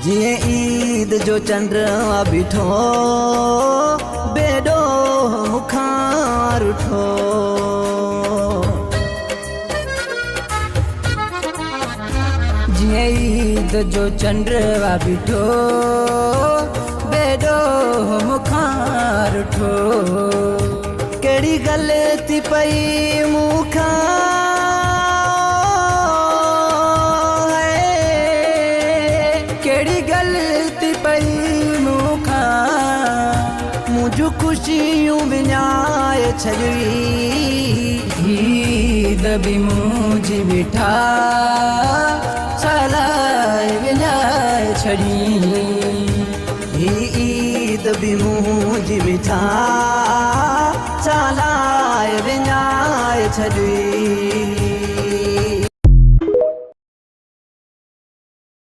जिए ईद जो चंद्रमा बीठो बेडो मुखार उठो। जिए ईद जो चंद्रमा बीठो बेडो मुखार उठो। केड़ी गलती पई मुखा गलती पई मुखा मुझू खुशियूं विञाए छॾी। ईद बि मुंहिंजी बीठा सलाए विञाए छॾी। ईद बि मुंहिंजी बीठा